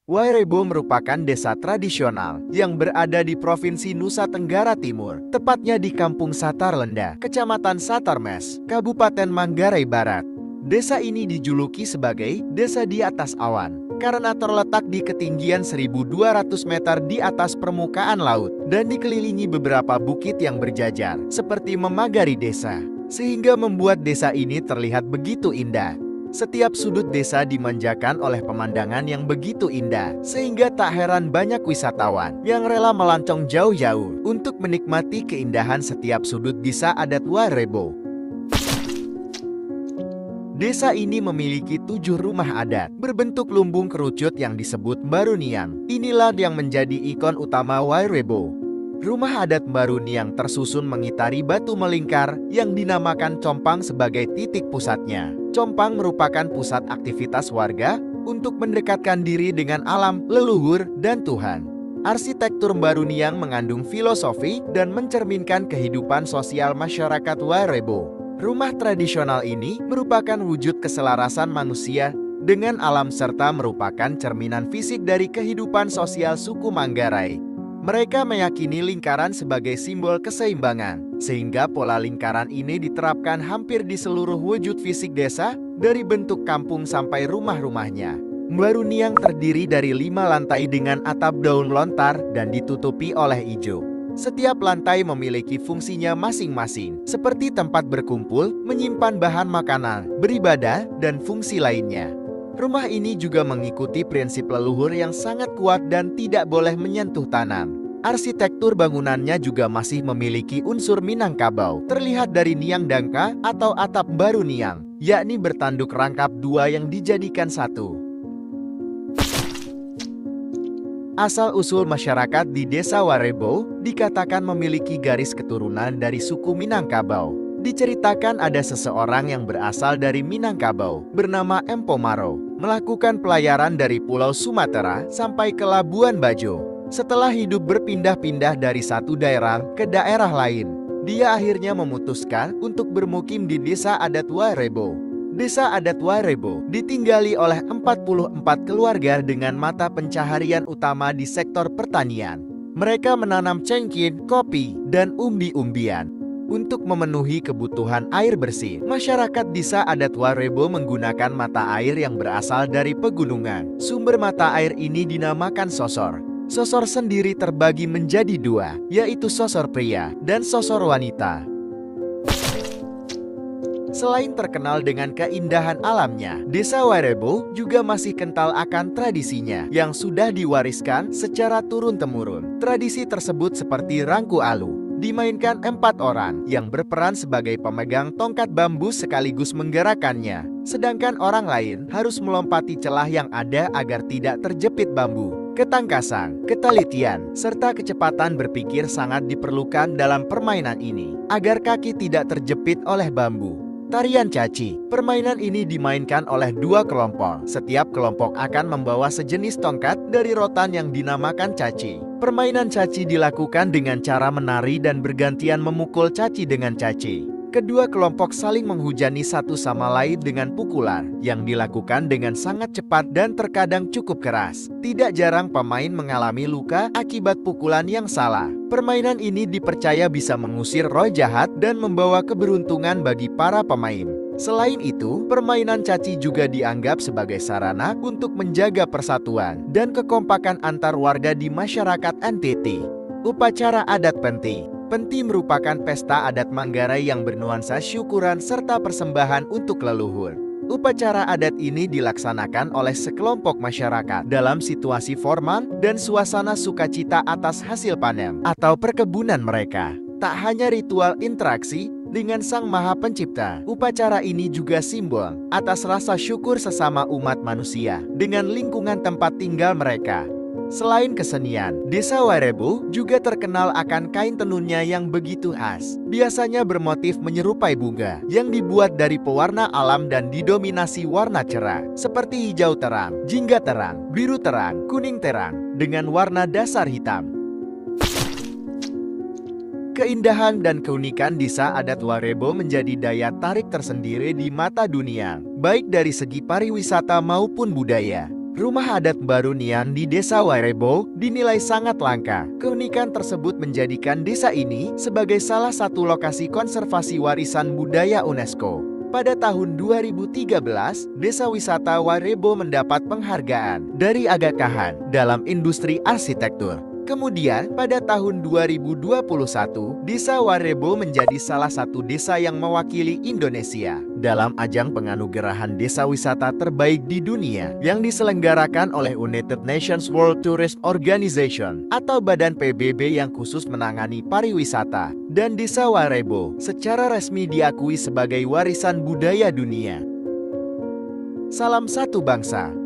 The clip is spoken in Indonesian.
Wairebo merupakan desa tradisional yang berada di Provinsi Nusa Tenggara Timur, tepatnya di Kampung Satarlenda, Kecamatan Satarmes, Kabupaten Manggarai Barat. Desa ini dijuluki sebagai desa di atas awan karena terletak di ketinggian 1.200 meter di atas permukaan laut dan dikelilingi beberapa bukit yang berjajar seperti memagari desa, sehingga membuat desa ini terlihat begitu indah. Setiap sudut desa dimanjakan oleh pemandangan yang begitu indah, sehingga tak heran banyak wisatawan yang rela melancong jauh-jauh untuk menikmati keindahan setiap sudut desa adat Wairebo. Desa ini memiliki 7 rumah adat berbentuk lumbung kerucut yang disebut Baruniang. Inilah yang menjadi ikon utama Wairebo. Rumah adat Baruniang tersusun mengitari batu melingkar yang dinamakan compang sebagai titik pusatnya. Compang merupakan pusat aktivitas warga untuk mendekatkan diri dengan alam, leluhur, dan Tuhan. Arsitektur Baruniang mengandung filosofi dan mencerminkan kehidupan sosial masyarakat Wairebo. Rumah tradisional ini merupakan wujud keselarasan manusia dengan alam serta merupakan cerminan fisik dari kehidupan sosial suku Manggarai. Mereka meyakini lingkaran sebagai simbol keseimbangan, sehingga pola lingkaran ini diterapkan hampir di seluruh wujud fisik desa, dari bentuk kampung sampai rumah-rumahnya. Baruniang terdiri dari 5 lantai dengan atap daun lontar dan ditutupi oleh ijo. Setiap lantai memiliki fungsinya masing-masing, seperti tempat berkumpul, menyimpan bahan makanan, beribadah, dan fungsi lainnya. Rumah ini juga mengikuti prinsip leluhur yang sangat kuat dan tidak boleh menyentuh tanah. Arsitektur bangunannya juga masih memiliki unsur Minangkabau, terlihat dari Niang Dangka atau atap Baruniang, yakni bertanduk rangkap 2 yang dijadikan satu. Asal-usul masyarakat di Desa Wairebo dikatakan memiliki garis keturunan dari suku Minangkabau. Diceritakan ada seseorang yang berasal dari Minangkabau bernama Empomaro melakukan pelayaran dari Pulau Sumatera sampai ke Labuan Bajo. Setelah hidup berpindah-pindah dari satu daerah ke daerah lain, dia akhirnya memutuskan untuk bermukim di Desa Adat Wairebo. Desa Adat Wairebo ditinggali oleh 44 keluarga dengan mata pencaharian utama di sektor pertanian. Mereka menanam cengkeh, kopi, dan umbi-umbian. Untuk memenuhi kebutuhan air bersih, masyarakat Desa Adat Wairebo menggunakan mata air yang berasal dari pegunungan. Sumber mata air ini dinamakan sosor. Sosor sendiri terbagi menjadi 2, yaitu sosor pria dan sosor wanita. Selain terkenal dengan keindahan alamnya, Desa Wairebo juga masih kental akan tradisinya yang sudah diwariskan secara turun-temurun. Tradisi tersebut seperti Rangku Alu, dimainkan 4 orang yang berperan sebagai pemegang tongkat bambu sekaligus menggerakkannya. Sedangkan orang lain harus melompati celah yang ada agar tidak terjepit bambu. Ketangkasan, ketelitian, serta kecepatan berpikir sangat diperlukan dalam permainan ini agar kaki tidak terjepit oleh bambu. Tarian caci. Permainan ini dimainkan oleh 2 kelompok. Setiap kelompok akan membawa sejenis tongkat dari rotan yang dinamakan caci. Permainan caci dilakukan dengan cara menari dan bergantian memukul caci dengan caci. Kedua kelompok saling menghujani satu sama lain dengan pukulan yang dilakukan dengan sangat cepat dan terkadang cukup keras. Tidak jarang pemain mengalami luka akibat pukulan yang salah. Permainan ini dipercaya bisa mengusir roh jahat dan membawa keberuntungan bagi para pemain. Selain itu, permainan caci juga dianggap sebagai sarana untuk menjaga persatuan dan kekompakan antar warga di masyarakat NTT. Upacara adat Penti. Penti merupakan pesta adat Manggarai yang bernuansa syukuran serta persembahan untuk leluhur. Upacara adat ini dilaksanakan oleh sekelompok masyarakat dalam situasi formal dan suasana sukacita atas hasil panen atau perkebunan mereka. Tak hanya ritual interaksi dengan Sang Maha Pencipta, upacara ini juga simbol atas rasa syukur sesama umat manusia dengan lingkungan tempat tinggal mereka. Selain kesenian, Desa Wairebo juga terkenal akan kain tenunnya yang begitu khas. Biasanya bermotif menyerupai bunga yang dibuat dari pewarna alam dan didominasi warna cerah seperti hijau terang, jingga terang, biru terang, kuning terang dengan warna dasar hitam. Keindahan dan keunikan Desa Adat Wairebo menjadi daya tarik tersendiri di mata dunia, baik dari segi pariwisata maupun budaya. Rumah adat Barunian di Desa Warebo dinilai sangat langka. Keunikan tersebut menjadikan desa ini sebagai salah satu lokasi konservasi warisan budaya UNESCO. Pada tahun 2013, Desa Wisata Warebo mendapat penghargaan dari Aga Khan dalam industri arsitektur. Kemudian, pada tahun 2021, Desa Warebo menjadi salah satu desa yang mewakili Indonesia dalam ajang penganugerahan desa wisata terbaik di dunia yang diselenggarakan oleh United Nations World Tourism Organization atau Badan PBB yang khusus menangani pariwisata. Dan Desa Warebo secara resmi diakui sebagai warisan budaya dunia. Salam satu bangsa.